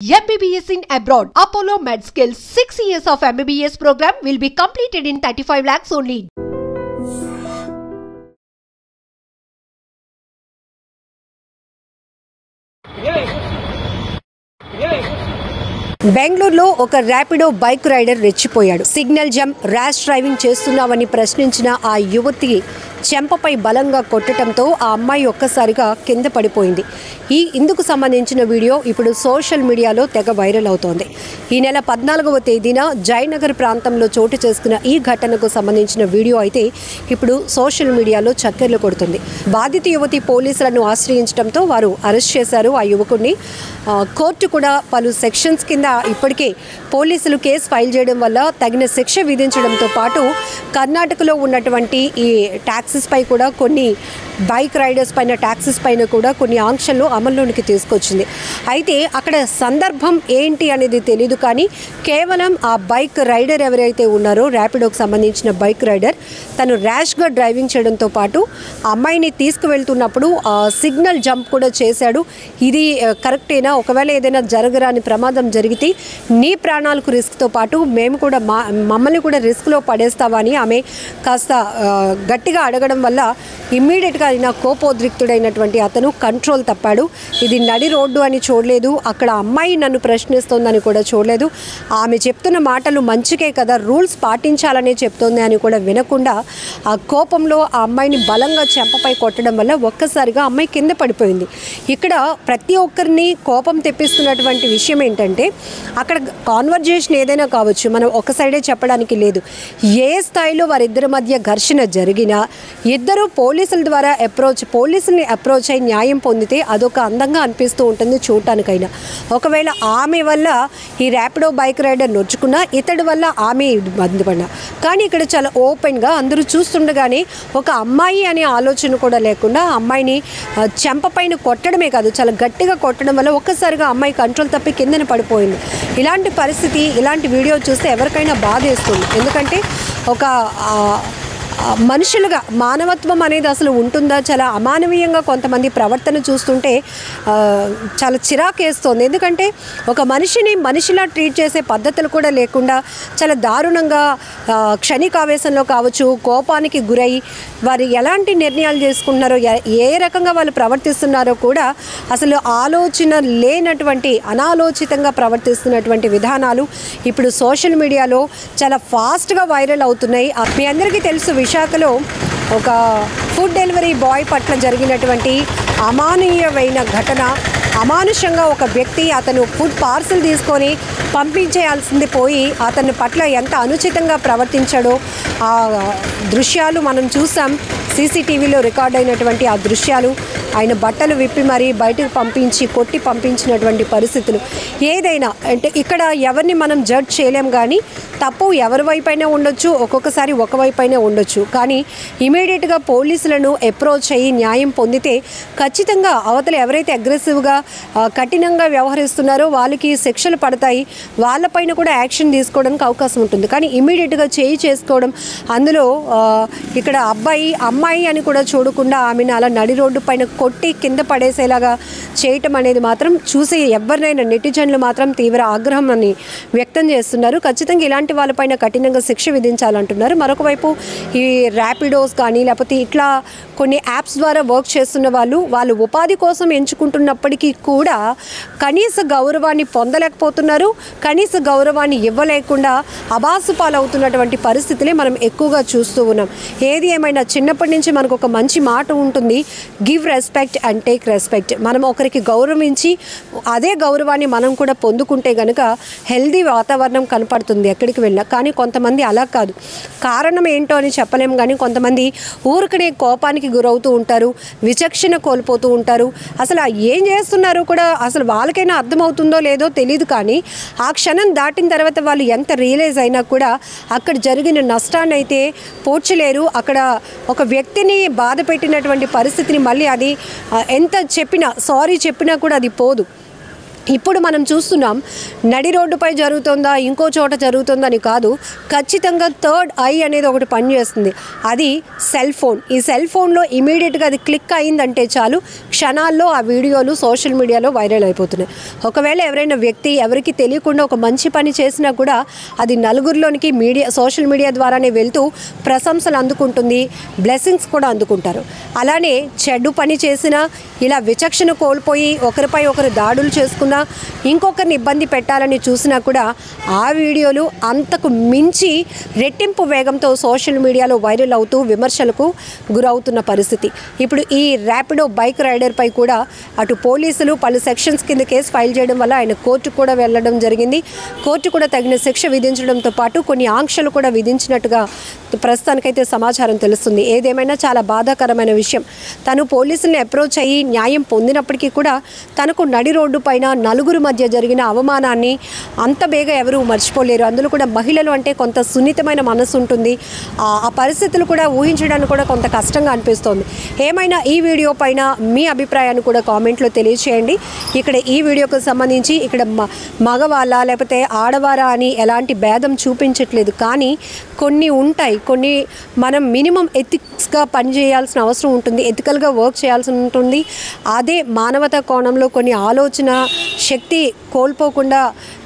MBBS in abroad. Apollo MedSkill 6 years of MBBS program will be completed in 35 lakhs only. బెంగళూరులో ఒక Rapido bike rider రెచ్చిపోయాడు. Signal jump, rash driving చేస్తున్నావని ప్రశ్నించిన ఆ యువతి చెంపపై బలంగా కొట్టడంతో ఆ అమ్మాయి ఒక్కసారిగా కింద పడిపోయింది. ఇందుకు సంబంధించిన వీడియో ఇప్పుడు సోషల్ మీడియాలో తెగ వైరల్ అవుతోంది. ఈ నెల 14వ తేదీన జయనగర్ ప్రాంతంలో చోటు చేసుకున్న ఈ ఘటనకు సంబంధించిన వీడియో అయితే ఇప్పుడు సోషల్ మీడియాలో చక్కర్లు కొడుతుంది. బాధిత యువతి పోలీసులను ఆశ్రయించడంతో వారు అరెస్ట్ చేశారు ఆ యువకుడిని. కోర్టు కూడా పలు సెక్షన్స్ కింద ఇప్పటికే పోలీసులు కేసు ఫైల్ చేయడం వల్ల తగిన శిక్ష విధించడంతో పాటు కర్ణాటకలో ఉన్నటువంటి ఈ ట్యాక్సెస్ పై కూడా కొన్ని బైక్ రైడర్స్ పైన ట్యాక్సెస్ పైన కూడా కొన్ని ఆంక్షలు అమల్లోనికి తీసుకొచ్చింది. అయితే అక్కడ సందర్భం ఏంటి అనేది తెలియదు, కానీ కేవలం ఆ బైక్ రైడర్ ఎవరైతే ఉన్నారో ర్యాపిడోకి సంబంధించిన బైక్ రైడర్ తను ర్యాష్గా డ్రైవింగ్ చేయడంతో పాటు ఆ అమ్మాయిని తీసుకువెళ్తున్నప్పుడు సిగ్నల్ జంప్ కూడా చేశాడు. ఇది కరెక్టేనా? ఒకవేళ ఏదైనా జరగరాని ప్రమాదం జరిగితే నీ ప్రాణాలకు రిస్క్తో పాటు మేము కూడా మమ్మల్ని కూడా రిస్క్లో పడేస్తావా అని ఆమె కాస్త గట్టిగా అడగడం వల్ల ఇమ్మీడియట్గా అయినా కోపోద్రిక్తుడైనటువంటి అతను కంట్రోల్ తప్పాడు. ఇది నడి రోడ్డు అని చూడలేదు, అక్కడ అమ్మాయి నన్ను ప్రశ్నిస్తోందని కూడా చూడలేదు, ఆమె చెప్తున్న మాటలు మంచికే కదా, రూల్స్ పాటించాలనే చెప్తోంది అని కూడా వినకుండా ఆ కోపంలో ఆ అమ్మాయిని బలంగా చెంపపై కొట్టడం వల్ల ఒక్కసారిగా అమ్మాయి కింద పడిపోయింది. ఇక్కడ ప్రతి ఒక్కరిని కోపం తెప్పిస్తున్నటువంటి విషయం ఏంటంటే అక్కడ కాన్వర్జేషన్ ఏదైనా కావచ్చు, మనం ఒక సైడే చెప్పడానికి లేదు. ఏ స్థాయిలో వారిద్దరి మధ్య ఘర్షణ జరిగినా ఇద్దరు పోలీసుల ద్వారా పోలీసుల్ని అప్రోచ్ అయి న్యాయం పొందితే అదొక అందంగా అనిపిస్తూ ఉంటుంది చూడటానికైనా. ఒకవేళ ఆమె వల్ల ఈ ర్యాపిడో బైక్ రైడర్ నొచ్చుకున్నా, ఇతడి వల్ల ఆమె ఇబ్బంది పడినా, కానీ ఇక్కడ చాలా ఓపెన్గా అందరూ చూస్తుండగానే ఒక అమ్మాయి అనే ఆలోచన కూడా లేకుండా అమ్మాయిని చెంపపైన కొట్టడమే కాదు చాలా గట్టిగా కొట్టడం వల్ల ఒక్కసారిగా అమ్మాయి కంట్రోల్ తప్పి కిందన పడిపోయింది. ఇలాంటి పరిస్థితి, ఇలాంటి వీడియో చూస్తే ఎవరికైనా బాధేస్తుంది. ఎందుకంటే ఒక మనుషులుగా మానవత్వం అనేది అసలు ఉంటుందా? చాలా అమానవీయంగా కొంతమంది ప్రవర్తన చూస్తుంటే చాలా చిరాకేస్తుంది. ఎందుకంటే ఒక మనిషిని మనిషిలా ట్రీట్ చేసే పద్ధతులు కూడా లేకుండా చాలా దారుణంగా క్షణికావేశంలో కావచ్చు, కోపానికి గురై వారు ఎలాంటి నిర్ణయాలు చేసుకుంటున్నారో, ఏ రకంగా వాళ్ళు ప్రవర్తిస్తున్నారో కూడా అసలు ఆలోచన లేనటువంటి అనాలోచితంగా ప్రవర్తిస్తున్నటువంటి విధానాలు ఇప్పుడు సోషల్ మీడియాలో చాలా ఫాస్ట్గా వైరల్ అవుతున్నాయి. మీ అందరికీ తెలుసు, విశాఖలో ఒక ఫుడ్ డెలివరీ బాయ్ పట్ల జరిగినటువంటి అమానవీయమైన ఘటన. అమానుషంగా ఒక వ్యక్తి అతను ఫుడ్ పార్సల్ తీసుకొని పంపించేయాల్సింది పోయి అతని పట్ల ఎంత అనుచితంగా ప్రవర్తించాడో ఆ దృశ్యాలు మనం చూసాం. సీసీటీవీలో రికార్డ్ అయినటువంటి ఆ దృశ్యాలు, ఆయన బట్టలు విప్పి మరీ బయటకు పంపించి కొట్టి పంపించినటువంటి పరిస్థితులు. ఏదైనా అంటే ఇక్కడ ఎవరిని మనం జడ్జ్ చేయలేం, కానీ తప్పు ఎవరి వైపైనా ఉండొచ్చు, ఒక్కొక్కసారి ఒకవైపైనా ఉండొచ్చు. కానీ ఇమీడియట్గా పోలీసులను అప్రోచ్ అయ్యి న్యాయం పొందితే ఖచ్చితంగా అవతల ఎవరైతే అగ్రెసివ్గా కఠినంగా వ్యవహరిస్తున్నారో వాళ్ళకి శిక్షలు పడతాయి, వాళ్ళపైన కూడా యాక్షన్ తీసుకోవడానికి అవకాశం ఉంటుంది. కానీ ఇమీడియట్గా చేసుకోవడం, అందులో ఇక్కడ అమ్మాయి అని కూడా చూడకుండా ఆమెను అలా నడి రోడ్డు పైన కొట్టి కింద పడేసేలాగా చేయటం అనేది మాత్రం చూసి ఎవరినైనా నెటిజన్లు మాత్రం తీవ్ర ఆగ్రహాన్ని వ్యక్తం చేస్తున్నారు. ఖచ్చితంగా ఇలాంటి వాళ్ళపైన కఠినంగా శిక్ష విధించాలంటున్నారు. మరొక వైపు ఈ ర్యాపిడోస్ కానీ లేకపోతే ఇట్లా కొన్ని యాప్స్ ద్వారా వర్క్ చేస్తున్న వాళ్ళు ఉపాధి కోసం ఎంచుకుంటున్నప్పటికీ కూడా కనీస గౌరవాన్ని పొందలేకపోతున్నారు. కనీస గౌరవాన్ని ఇవ్వలేకుండా అబాసు పాలవుతున్నటువంటి పరిస్థితులే మనం ఎక్కువగా చూస్తూ ఉన్నాం. ఏది ఏమైనా చిన్నప్పటి నుంచి మనకు ఒక మంచి మాట ఉంటుంది, give respect and take respect. మనం ఒకరికి గౌరవించి అదే గౌరవాన్ని మనం కూడా పొందుకుంటే కనుక హెల్దీ వాతావరణం కనపడుతుంది ఎక్కడికి వెళ్ళినా. కానీ కొంతమంది అలా కాదు. కారణం ఏంటో అని చెప్పలేము, కానీ కొంతమంది ఊరికనే కోపానికి గురవుతూ ఉంటారు, విచక్షణ కోల్పోతూ ఉంటారు. అసలు ఏం చేస్తున్నారో కూడా అసలు వాళ్ళకైనా అర్థమవుతుందో లేదో తెలియదు. కానీ ఆ క్షణం దాటిన తర్వాత వాళ్ళు ఎంత రియలైజ్ అయినా కూడా అక్కడ జరిగిన నష్టాన్ని అయితే పోడ్చలేరు. అక్కడ ఒక వ్యక్తిని బాధ పెట్టినటువంటి పరిస్థితిని మళ్ళీ అది ఎంత చెప్పినా, సారీ చెప్పినా కూడా అది పోదు. ఇప్పుడు మనం చూస్తున్నాం నడి రోడ్డుపై జరుగుతుందా ఇంకో చోట జరుగుతుందని కాదు, ఖచ్చితంగా థర్డ్ ఐ అనేది ఒకటి పనిచేస్తుంది, అది సెల్ ఫోన్. ఈ సెల్ ఫోన్లో ఇమీడియట్గా అది క్లిక్ అయిందంటే చాలు, క్షణాల్లో ఆ వీడియోలు సోషల్ మీడియాలో వైరల్ అయిపోతున్నాయి. ఒకవేళ ఎవరైనా వ్యక్తి ఎవరికి తెలియకుండా ఒక మంచి పని చేసినా కూడా అది నలుగురిలోనికి సోషల్ మీడియా ద్వారానే వెళ్తూ ప్రశంసలు అందుకుంటుంది, బ్లెస్సింగ్స్ కూడా అందుకుంటారు. అలానే చెడు పని చేసినా ఇలా విచక్షణ కోల్పోయి ఒకరిపై ఒకరు దాడులు చేసుకున్నా ఇంకొకరిని ఇబ్బంది పెట్టాలని చూసినా కూడా ఆ వీడియోలు అంతకు మించి రెట్టింపు వేగంతో సోషల్ మీడియాలో వైరల్ అవుతూ విమర్శలకు గురవుతున్న పరిస్థితి. ఇప్పుడు ఈ ర్యాపిడో బైక్ రైడర్పై కూడా అటు పోలీసులు పలు సెక్షన్స్ కింద కేసు ఫైల్ చేయడం వల్ల ఆయన కోర్టుకు కూడా వెళ్ళడం జరిగింది. కోర్టు కూడా తగిన శిక్ష విధించడంతో పాటు కొన్ని ఆంక్షలు కూడా విధించినట్టుగా ప్రస్తుతానికైతే సమాచారం తెలుస్తుంది. ఏదేమైనా చాలా బాధాకరమైన విషయం. తను పోలీసుల్ని అప్రోచ్ అయ్యి న్యాయం పొందినప్పటికీ కూడా తనకు నడి రోడ్డు పైన నలుగురు మధ్య జరిగిన అవమానాన్ని అంత బేగా ఎవరు మర్చిపోలేరు. అందులో కూడా మహిళలు అంటే కొంత సున్నితమైన మనసు ఉంటుంది. ఆ పరిస్థితులు కూడా ఊహించడానికి కూడా కొంత కష్టంగా అనిపిస్తోంది. ఏమైనా ఈ వీడియో పైన మీ అభిప్రాయాన్ని కూడా కామెంట్లో తెలియచేయండి. ఇక్కడ ఈ వీడియోకి సంబంధించి ఇక్కడ మగవాళ్ళ లేకపోతే ఆడవారా అని ఎలాంటి భేదం చూపించట్లేదు, కానీ కొన్ని ఉంటాయి, కొన్ని మనం మినిమం ఎథిక్స్గా పనిచేయాల్సిన అవసరం ఉంటుంది, ఎథికల్గా వర్క్ చేయాల్సి ఉంటుంది. అదే మానవతా కోణంలో కొన్ని ఆలోచన శక్తి కోల్పోకుండా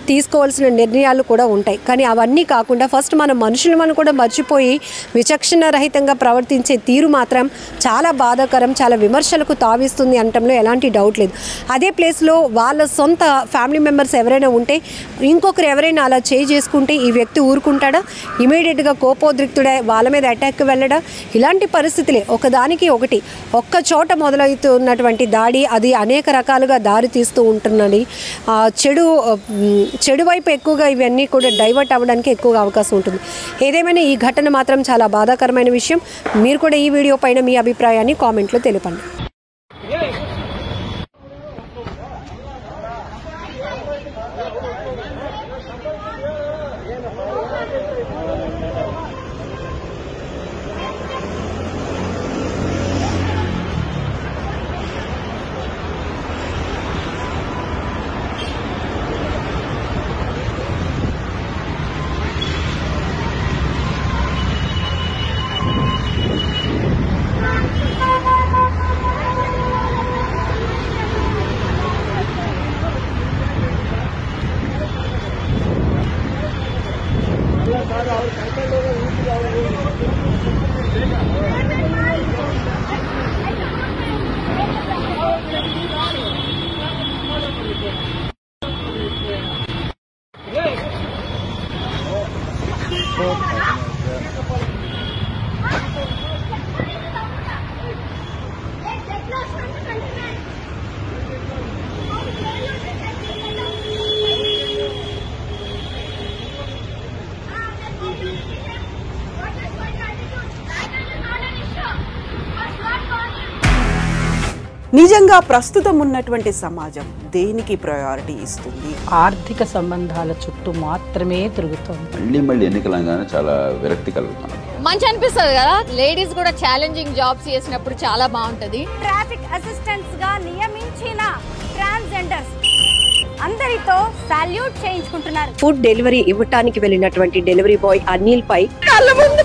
తీసుకోవాల్సిన నిర్ణయాలు కూడా ఉంటాయి. కానీ అవన్నీ కాకుండా ఫస్ట్ మన మనుషులను కూడా మర్చిపోయి విచక్షణ రహితంగా ప్రవర్తించే తీరు మాత్రం చాలా బాధాకరం, చాలా విమర్శలకు తావిస్తుంది అనటంలో ఎలాంటి డౌట్ లేదు. అదే ప్లేస్లో వాళ్ళ సొంత ఫ్యామిలీ మెంబర్స్ ఎవరైనా ఉంటే ఇంకొకరు ఎవరైనా అలా చేసుకుంటే ఈ వ్యక్తి ఊరుకుంటాడా? ఇమీడియట్గా కోపోద్రిక్తుడే వాళ్ళ మీద అటాక్కి వెళ్ళడా? ఇలాంటి పరిస్థితులే ఒకదానికి ఒకటి ఒక్క చోట మొదలవుతున్నటువంటి దాడి అది అనేక రకాలుగా దారి తీస్తూ ఉంటున్నది. చెడు వైపు ఎక్కువగా ఇవన్నీ కూడా డైవర్ట్ అవ్వడానికి ఎక్కువగా అవకాశం ఉంటుంది. ఏదేమైనా ఈ ఘటన మాత్రం చాలా బాధాకరమైన విషయం. మీరు కూడా ఈ వీడియో పైన మీ అభిప్రాయాన్ని కామెంట్లో తెలపండి. నిజంగా ప్రస్తుతం ఉన్నటువంటి సమాజం దేనికి ప్రయారిటీ ఇస్తుంది? ఆర్థిక సంబంధాల చుట్టూ మాత్రమే తిరుగుతుంది. మళ్ళీ ఎన్నికలంగానే చాలా విరక్తి కలుగుతుంది. మంచి అనిపిస్తుంది కదా, లేడీస్ కూడా ఛాలెంజింగ్ జాబ్స్ చేసినప్పుడు చాలా బాగుంటది. ట్రాఫిక్ అసిస్టెంట్స్ గా నియమించిన ట్రాన్స్జెండర్స్ అందరితో సాల్యూట్ చేయించుకుంటున్నారు. ఫుడ్ డెలివరీ ఇవ్వటానికి వెళ్ళినటువంటి డెలివరీ బాయ్ అనిల్ పై కళ్ళ ముందు